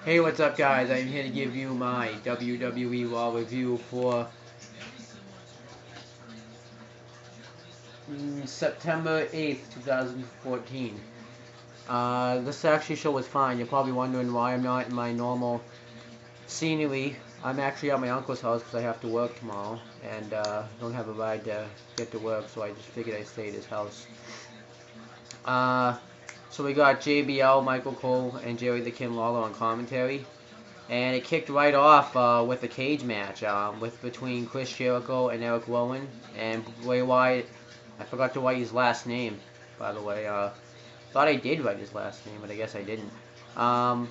Hey, what's up, guys? I'm here to give you my WWE RAW review for September 8th, 2014. This actually show was fine. You're probably wondering why I'm not in my normal scenery. I'm actually at my uncle's house because I have to work tomorrow and don't have a ride to get to work, so I just figured I'd stay at his house. So we got JBL, Michael Cole, and Jerry the King Lawler on commentary. And it kicked right off with a cage match between Chris Jericho and Eric Rowan and Bray Wyatt. I forgot to write his last name, by the way. Thought I did write his last name, but I guess I didn't. And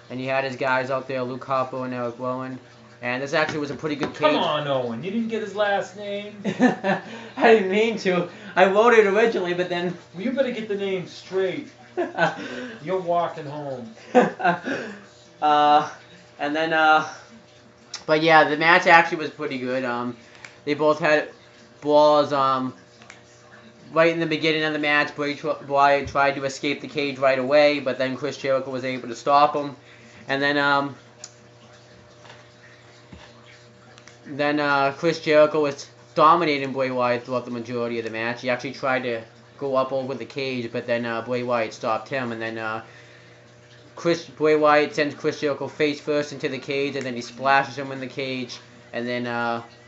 he had his guys out there, Luke Harper and Eric Rowan. And this actually was a pretty good cage. Come on, Owen. You didn't get his last name? I didn't mean to. I wrote it originally, but then... Well, you better get the name straight. You're walking home. And then, but yeah, the match actually was pretty good. They both had balls. Right in the beginning of the match, Bray Wyatt tried to escape the cage right away, but then Chris Jericho was able to stop him. And then Chris Jericho was dominating Bray Wyatt throughout the majority of the match. He actually tried to go up over the cage, but then Bray Wyatt stopped him, and then Bray Wyatt sends Chris Jericho face first into the cage, and then he splashes him in the cage, and then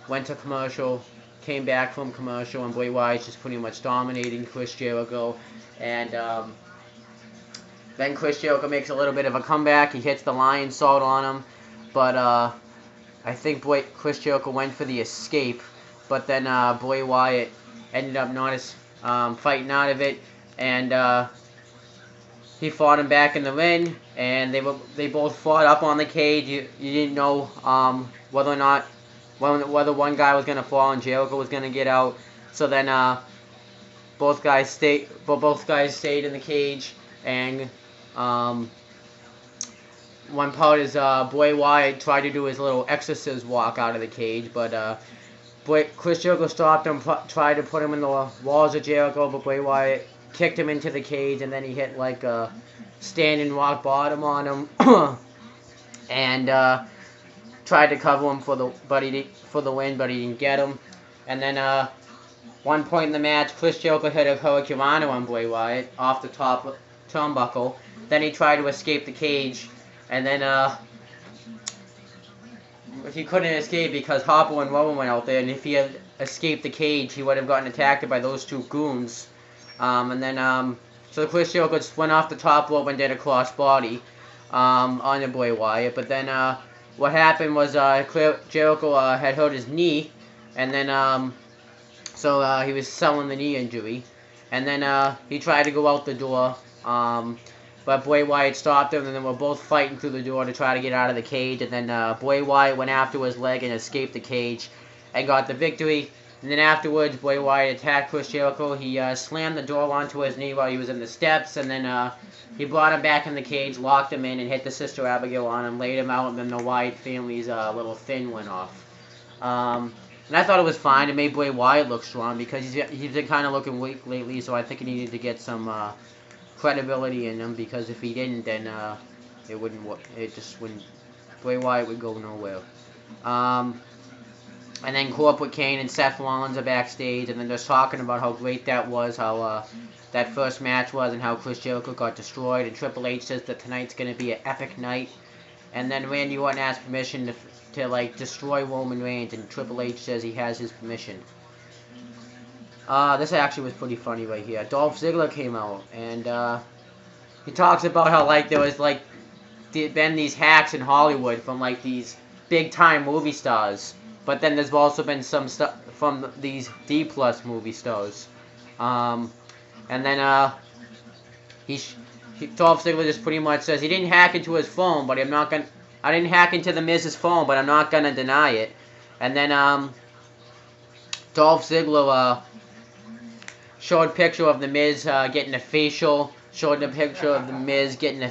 went to commercial, came back from commercial, and Bray Wyatt's just pretty much dominating Chris Jericho. And then Chris Jericho makes a little bit of a comeback. He hits the lion salt on him, but I think Chris Jericho went for the escape, but then Bray Wyatt ended up not fighting out of it, and he fought him back in the ring, and they both fought up on the cage. You didn't know whether one guy was gonna fall and Jericho was gonna get out. So then both guys stayed in the cage, and one part is Bray Wyatt tried to do his little exorcist walk out of the cage, but Chris Jericho stopped him, tried to put him in the walls of Jericho, but Bray Wyatt kicked him into the cage, and then he hit like a standing rock bottom on him, and tried to cover him for the win, but he didn't get him. And then one point in the match, Chris Jericho hit a hurricanrana on Bray Wyatt off the top turnbuckle. Then he tried to escape the cage, and then he couldn't escape because Harper and Rowan went out there, and if he had escaped the cage, he would have gotten attacked by those two goons. And then, so Chris Jericho just went off the top rope and did a crossbody on the Bray Wyatt. But then what happened was Jericho had hurt his knee, and then so he was selling the knee injury. And then he tried to go out the door, but Bray Wyatt stopped him, and then we're both fighting through the door to try to get out of the cage. And then Bray Wyatt went after his leg and escaped the cage and got the victory. And then afterwards, Bray Wyatt attacked Chris Jericho. He slammed the door onto his knee while he was in the steps, and then he brought him back in the cage, locked him in, and hit the Sister Abigail on him, laid him out, and then the Wyatt family's little fin went off. And I thought it was fine. It made Bray Wyatt look strong because he's been kind of looking weak lately, so I think he needed to get some credibility in him, because if he didn't, then it wouldn't work. It just wouldn't. Bray Wyatt would go nowhere. And then Corporate Kane and Seth Rollins are backstage, and then they're talking about how great that was, how that first match was, and how Chris Jericho got destroyed. And Triple H says that tonight's going to be an epic night. And then Randy Orton asks permission to like destroy Roman Reigns, and Triple H says he has his permission. This actually was pretty funny right here. Dolph Ziggler came out, and he talks about how like there was like been these hacks in Hollywood from like these big time movie stars. But then there's also been some stuff from these D+ movie stars. And then Dolph Ziggler just pretty much says he didn't hack into his phone, but I didn't hack into the Miz's phone, but I'm not gonna deny it. And then Dolph Ziggler showed a picture of the Miz getting a facial, showed a picture of the Miz getting a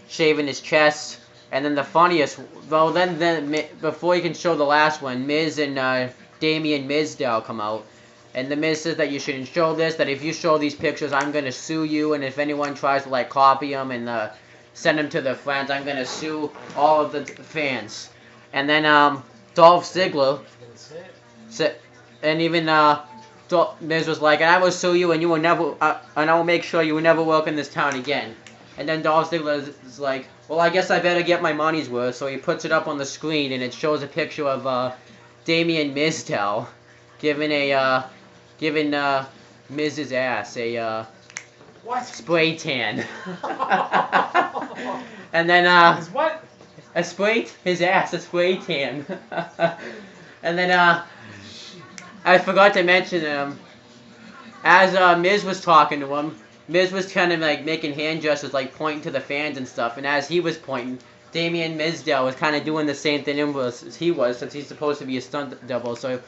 shaving his chest. And then the funniest, well, then before you can show the last one, Miz and Damien Mizdow come out, And the Miz says that you shouldn't show this, that if you show these pictures, I'm going to sue you, and if anyone tries to, like, copy them and send them to their friends, I'm going to sue all of the fans. And then, Dolph Ziggler, and even, Miz was like, and I will sue you, and you will never, and I will make sure you will never work in this town again. And then Dolph Ziggler is like, well, I guess I better get my money's worth, so he puts it up on the screen, and it shows a picture of, Damien Mizdow giving Miz's ass a what? spray tan. And then Is what? his ass a spray tan. And then I forgot to mention as Miz was talking to him, Miz was kind of like making hand gestures, like pointing to the fans and stuff, and as he was pointing, Damien Mizdow was kind of doing the same thing as he was, since he's supposed to be a stunt double. So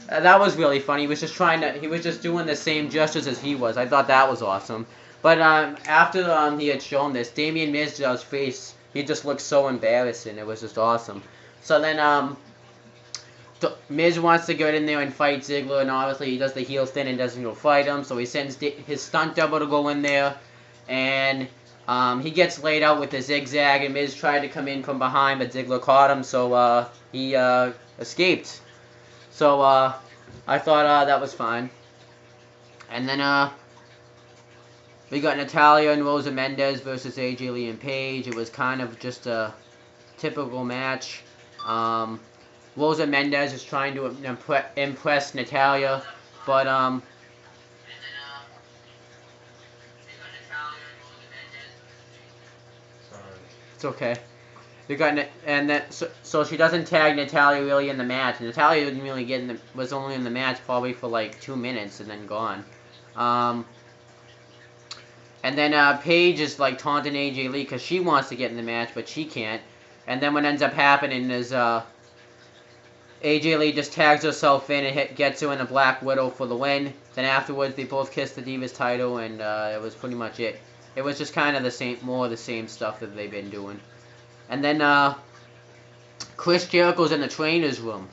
that was really funny. He was just doing the same gestures as he was. I thought that was awesome. But after he had shown this, Damien Mizdow's face, he just looked so embarrassing. It was just awesome. So then Miz wants to get in there and fight Ziggler, and obviously he does the heel thing and doesn't go fight him. So he sends his stunt double to go in there, and he gets laid out with a zigzag, and Miz tried to come in from behind, but Ziggler caught him, so he escaped. So I thought that was fine. And then we got Natalya and Rosa Mendes versus AJ Lee and Paige. It was kind of just a typical match. Rosa Mendes is trying to impress Natalya, but it's okay. We got so she doesn't tag Natalya really in the match. Natalya didn't really was only in the match probably for like 2 minutes and then gone. And then Paige is like taunting AJ Lee because she wants to get in the match, but she can't. And then what ends up happening is AJ Lee just tags herself in and gets her in a Black Widow for the win. Then afterwards they both kiss the Divas title, and it was pretty much it. It was just kind of more of the same stuff that they've been doing. And then Chris Jericho's in the trainer's room,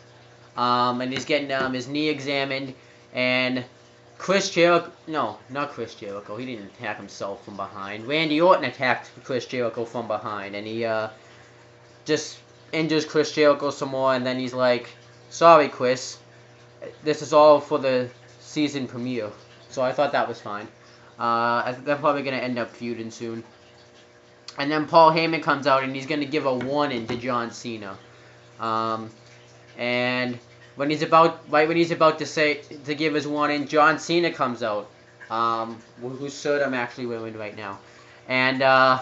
and he's getting his knee examined, and Chris Jericho, no, not Chris Jericho, he didn't attack himself from behind. Randy Orton attacked Chris Jericho from behind, and he just injures Chris Jericho some more, and then he's like, sorry Chris, this is all for the season premiere. So I thought that was fine. They're probably going to end up feuding soon. And then Paul Heyman comes out, and he's going to give a warning to John Cena. And when he's about to give his warning, John Cena comes out, whose shirt I'm actually wearing right now, and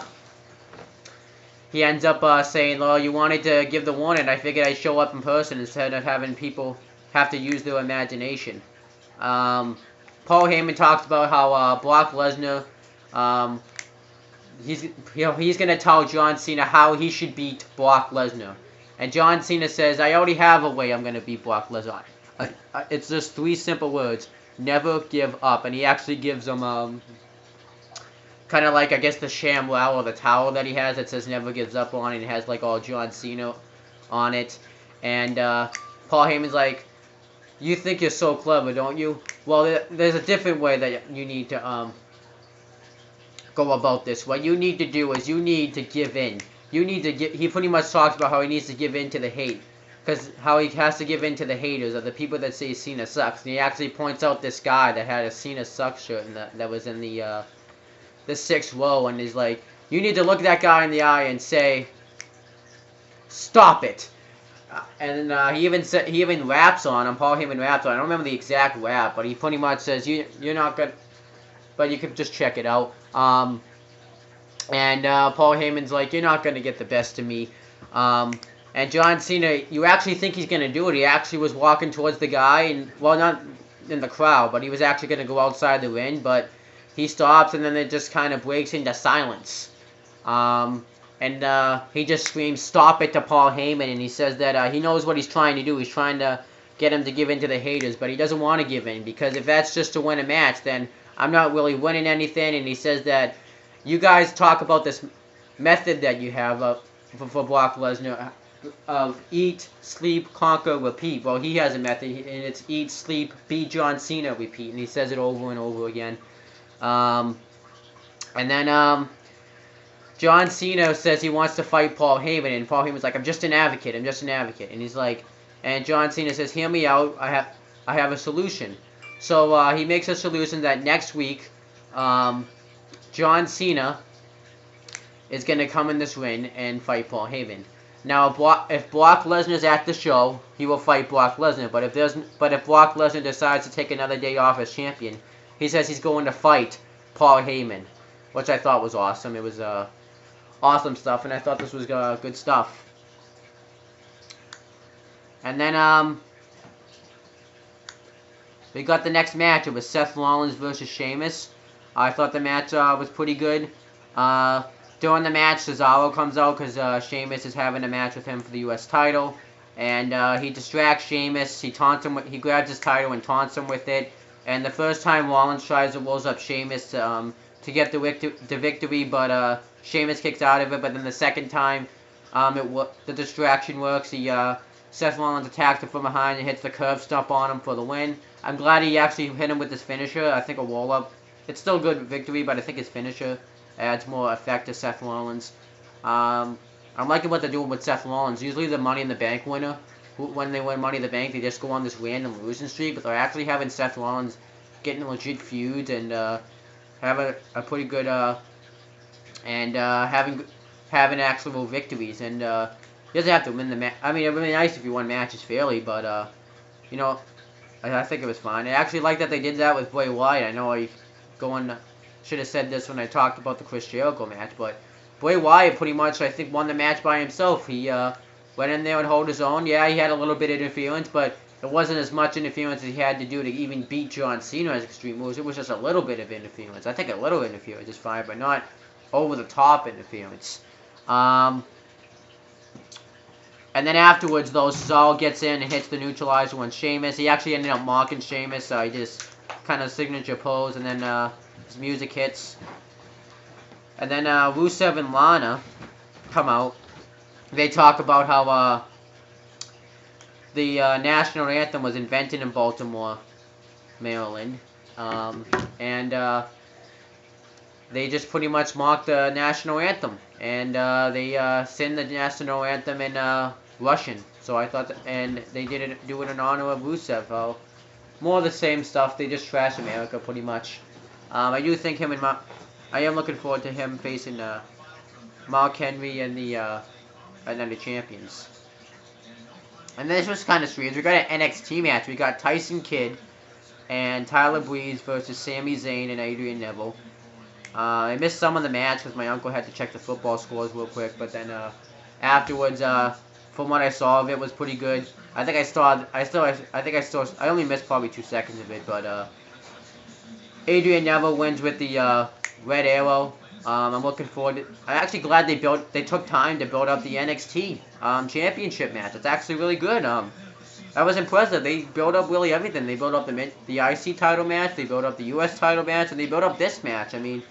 he ends up saying, "Well, you wanted to give the warning. I figured I'd show up in person instead of having people have to use their imagination." Paul Heyman talks about how Brock Lesnar, he's gonna tell John Cena how he should beat Brock Lesnar. And John Cena says, I already have a way I'm going to beat Brock Lesnar. It's just 3 simple words. Never give up. And he actually gives him, kind of like, I guess, the ShamWow or the towel that he has that says never gives up on it. It has, like, all John Cena on it. And Paul Heyman's like, you think you're so clever, don't you? Well, there's a different way that you need to go about this. What you need to do is you need to give in. He pretty much talks about how he needs to give in to the hate. Because how he has to give in to the haters, or the people that say Cena sucks. And he actually points out this guy that had a Cena sucks shirt and that was in the 6th row. And he's like, you need to look that guy in the eye and say, stop it. And he even raps on him. Paul Heyman raps on him. I don't remember the exact rap, but he pretty much says, you're not good. But you can just check it out. And Paul Heyman's like, you're not going to get the best of me. And John Cena, you actually think he's going to do it. He actually was walking towards the guy, and well, not in the crowd, but he was actually going to go outside the ring, but he stops, and then it just kind of breaks into silence. And he just screams, stop it, to Paul Heyman, and he says that he knows what he's trying to do. He's trying to get him to give in to the haters, but he doesn't want to give in, because if that's just to win a match, then I'm not really winning anything. And he says that you guys talk about this method that you have for Brock Lesnar, eat, sleep, conquer, repeat. Well, he has a method, and it's eat, sleep, be John Cena, repeat, and he says it over and over again. And then John Cena says he wants to fight Paul Heyman, and Paul Heyman's like, I'm just an advocate, and he's like, and John Cena says, hear me out, I have a solution. So he makes a solution that next week, John Cena is going to come in this ring and fight Paul Heyman. Now, if Brock Lesnar's at the show, he will fight Brock Lesnar. But if Brock Lesnar decides to take another day off as champion, he says he's going to fight Paul Heyman, which I thought was awesome. It was awesome stuff, and I thought this was good stuff. And then we got the next match. It was Seth Rollins versus Sheamus. I thought the match was pretty good. During the match, Cesaro comes out because Sheamus is having a match with him for the U.S. title, and he distracts Sheamus. He taunts him. He grabs his title and taunts him with it. And the first time Rollins tries to rolls up Sheamus to get the victory, but Sheamus kicks out of it. But then the second time, the distraction works. Seth Rollins attacks him from behind and hits the curb stomp on him for the win. I'm glad he actually hit him with his finisher. I think a roll up. It's still a good victory, but I think his finisher adds more effect to Seth Rollins. I'm liking what they're doing with Seth Rollins. Usually the Money in the Bank winner, when they win Money in the Bank, they just go on this random losing streak. But they're actually having Seth Rollins getting legit feuds and have a pretty good having actual victories. And he doesn't have to win the match. I mean, it would be nice if you won matches fairly, but you know, I think it was fine. I actually like that they did that with Bray Wyatt. I know should have said this when I talked about the Chris Jericho match, but Bray Wyatt pretty much, I think, won the match by himself. He went in there and held his own. Yeah, he had a little bit of interference, but it wasn't as much interference as he had to do to even beat John Cena as Extreme Moves. It was just a little bit of interference. I think a little interference is fine, but not over-the-top interference. And then afterwards, though, Cesaro gets in and hits the neutralizer on Sheamus. He actually ended up mocking Sheamus, so he just kind of signature pose, and then his music hits. And then Rusev and Lana come out. They talk about how the national anthem was invented in Baltimore, Maryland. And they just pretty much mocked the national anthem. And they sing the national anthem in Russian. So I thought, and they do it in honor of Rusev. More of the same stuff. They just trash America pretty much. I do think him and I am looking forward to him facing Mark Henry and the Night of Champions. And this was kind of strange. We got an NXT match. We got Tyson Kidd and Tyler Breeze versus Sami Zayn and Adrian Neville. I missed some of the match because my uncle had to check the football scores real quick. But then afterwards, from what I saw of it, was pretty good. I only missed probably 2 seconds of it, but Adrian Neville wins with the Red Arrow. I'm looking forward to. I'm actually glad they took time to build up the NXT championship match. It's actually really good. That was impressive. They built up really everything. They built up the IC title match. They built up the US title match, and they built up this match. I mean,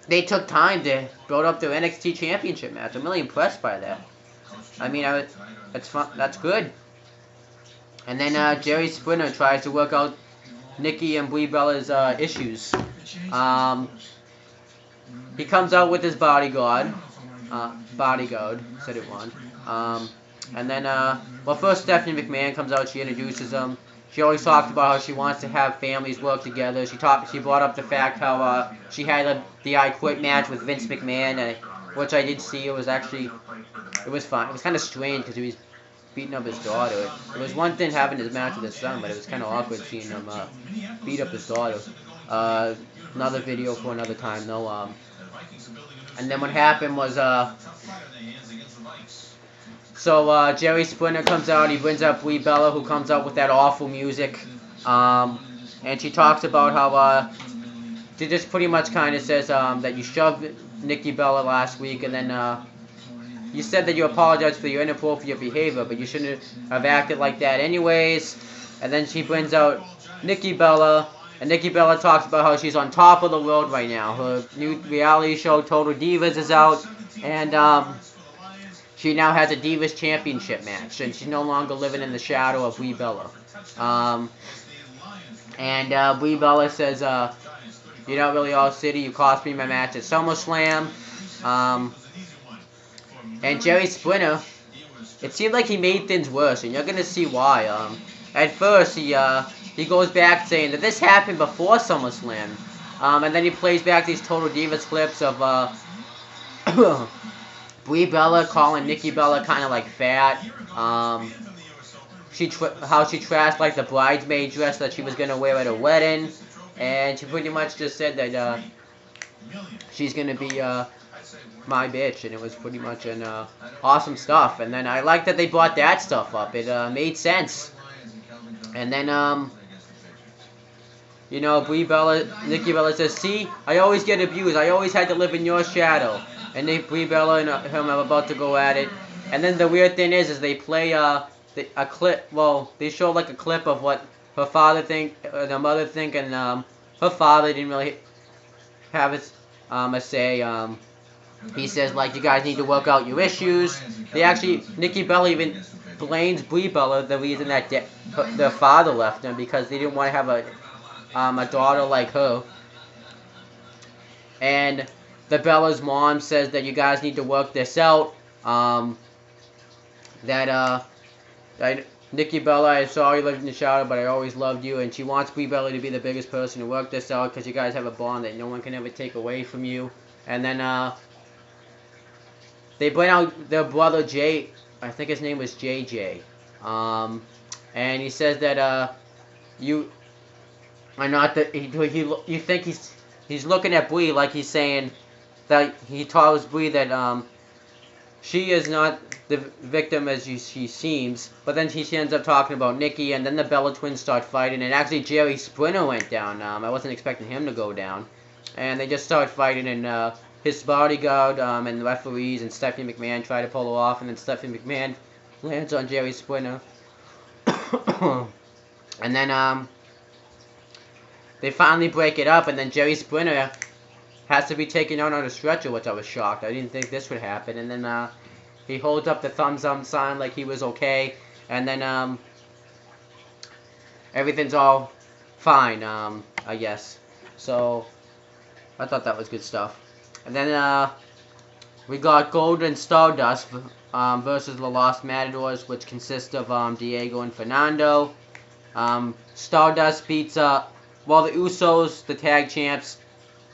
they took time to build up their NXT championship match. I'm really impressed by that. I mean, it's fun. That's good. And then Jerry Sprinter tries to work out Nikki and Brie Bella's issues. He comes out with his bodyguard. Said it wrong. And then, well, first Stephanie McMahon comes out. She introduces him. She always talks about how she wants to have families work together. She brought up the fact how she had the I Quit match with Vince McMahon, which I did see. It was fine. It was kind of strange because he was beating up his daughter. It was one thing having his match with his son, but it was kind of awkward seeing him beat up his daughter. Another video for another time, though. And then what happened was, Jerry Sprinter comes out. He brings up Brie Bella, who comes out with that awful music. And she talks about how she just pretty much kind of says that you shoved Nikki Bella last week, and then you said that you apologized for your inappropriate behavior, but you shouldn't have acted like that anyways. And then she brings out Nikki Bella, and Nikki Bella talks about how she's on top of the world right now. Her new reality show, Total Divas, is out, and she now has a Divas Championship match, and she's no longer living in the shadow of Brie Bella. And Brie Bella says, "You're not really all city. You cost me my match at SummerSlam." And Jerry Sprinter, it seemed like he made things worse, and you're gonna see why. At first, he goes back saying that this happened before SummerSlam, and then he plays back these Total Divas clips of Brie Bella calling Nikki Bella kind of like fat. How she trashed like the bridesmaid dress that she was gonna wear at a wedding, and she pretty much just said that she's gonna be my bitch, and it was pretty much an awesome stuff. And then I like that they brought that stuff up. It made sense. And then you know, Nikki Bella says, "See, I always get abused. I always had to live in your shadow." And Brie Bella and him are about to go at it. And then the weird thing is they play a clip. Well, they show like a clip of what her father the mother think, and her father didn't really have a say. He says like, "You guys need to work out your issues." Nikki Bella even blames Brie Bella the reason that their father left them, because they didn't want to have a daughter like her. And the Bella's mom says that you guys need to work this out. Nikki Bella, I saw you lived in the shadow, but I always loved you. And she wants Brie Bella to be the biggest person to work this out, because you guys have a bond that no one can ever take away from you. And then they bring out their brother Jay. I think his name was JJ. And he says that you are not the. You think he's looking at Brie like he's saying that he tells Brie that she is not the victim as she seems, but then she ends up talking about Nikki, and then the Bella twins start fighting, and actually Jerry Sprinter went down. I wasn't expecting him to go down, and they just start fighting, and his bodyguard and the referees and Stephanie McMahon try to pull her off, and then Stephanie McMahon lands on Jerry Sprinter, and then they finally break it up, and then Jerry Sprinter has to be taken out on a stretcher, which I was shocked. I didn't think this would happen. And then he holds up the thumbs up sign like he was okay. And then everything's all fine, I guess. So I thought that was good stuff. And then we got Gold and Stardust versus the Lost Matadors, which consists of Diego and Fernando. Stardust beats the Usos, the tag champs,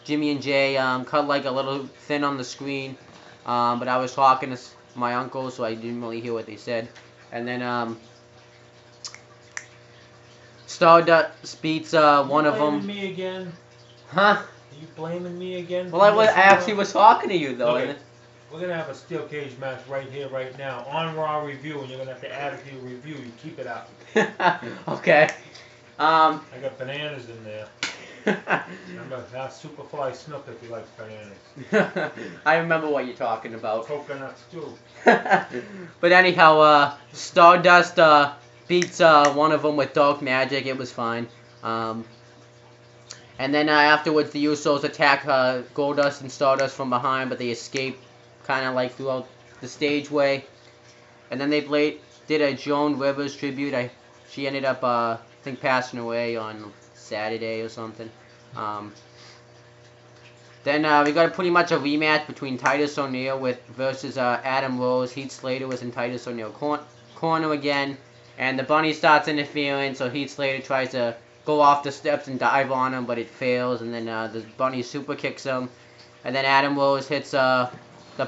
Jimmy and Jay, cut like a little thin on the screen, but I was talking to my uncle, so I didn't really hear what they said. And then Stardust beats one of them. Blaming me again? Huh? Are you blaming me again? Well, I actually was talking to you though. Okay. We're gonna have a steel cage match right here, right now, on Raw Review, and you're gonna have to add it to your review. You keep it out. Okay. I got bananas in there. Remember that Superfly Snook if you like bananas. I remember what you're talking about. Coconuts too. But anyhow, Stardust beats one of them with dark magic. It was fine. And then afterwards, the Usos attack Goldust and Stardust from behind, but they escape kind of like throughout the stageway. And then they did a Joan Rivers tribute. She ended up, I think, passing away on Saturday or something. Then we got pretty much a rematch between Titus O'Neil versus Adam Rose. Heath Slater was in Titus O'Neil's corner again, and the Bunny starts interfering, so Heath Slater tries to go off the steps and dive on him, but it fails, and then the Bunny super kicks him, and then Adam Rose hits the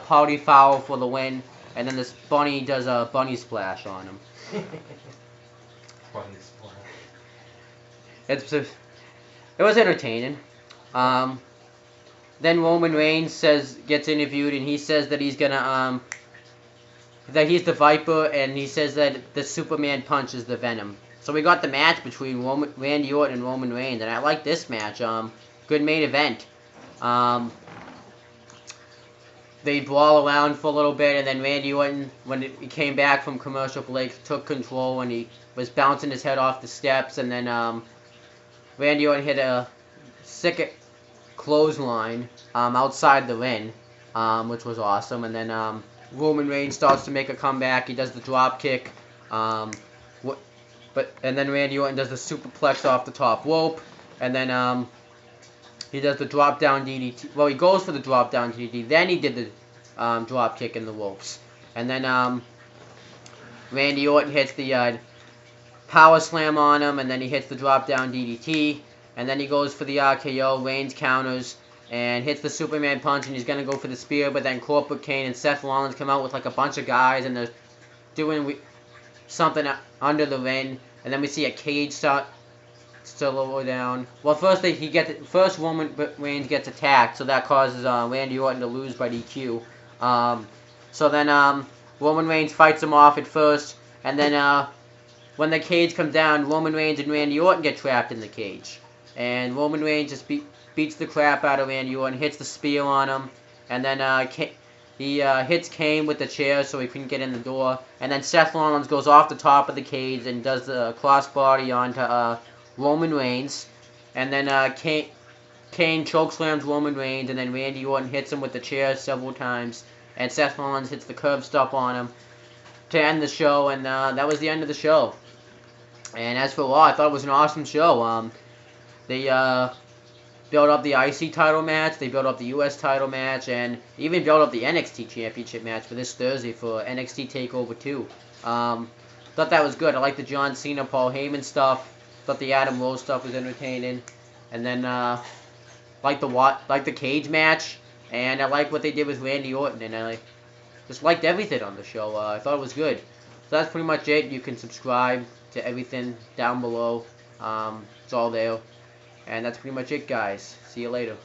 party foul for the win, and then this Bunny does a bunny splash on him. Bunny splash. It was entertaining. Then Roman Reigns gets interviewed, and he says that he's gonna that he's the Viper, and he says that the Superman punch is the Venom. So we got the match between Randy Orton and Roman Reigns, and I like this match. Good main event. They brawl around for a little bit, and then Randy Orton, when he came back from commercial break, took control, and he was bouncing his head off the steps, and then Randy Orton hit a sick clothesline outside the ring, which was awesome. And then Roman Reigns starts to make a comeback. He does the drop kick. And then Randy Orton does the superplex off the top rope. And then he does the drop down DDT. Well, he goes for the drop down DDT. Then he did the drop kick in the ropes. And then Randy Orton hits the power slam on him. And then he hits the drop down DDT. And then he goes for the RKO. Reigns counters and hits the Superman punch, and he's going to go for the spear, but then Corporate Kane and Seth Rollins come out with like a bunch of guys, and they're doing something under the ring, and then we see a cage still lower down. Well, first Roman Reigns gets attacked, so that causes Randy Orton to lose by DQ. So then Roman Reigns fights him off at first, and then when the cage comes down, Roman Reigns and Randy Orton get trapped in the cage, and Roman Reigns just beats the crap out of Randy Orton, hits the spear on him, and then he hits Kane with the chair so he couldn't get in the door. And then Seth Rollins goes off the top of the cage and does the crossbody onto Roman Reigns. And then Kane chokeslams Roman Reigns, and then Randy Orton hits him with the chair several times. And Seth Rollins hits the curb stop on him to end the show, and that was the end of the show. And as for Raw, I thought it was an awesome show. They built up the IC title match, they built up the US title match, and even built up the NXT Championship match for this Thursday for NXT TakeOver 2. Thought that was good. I like the John Cena, Paul Heyman stuff. Thought the Adam Rose stuff was entertaining. And then like the cage match, and I like what they did with Randy Orton, and I just liked everything on the show. I thought it was good. So that's pretty much it. You can subscribe to everything down below. It's all there. And that's pretty much it, guys. See you later.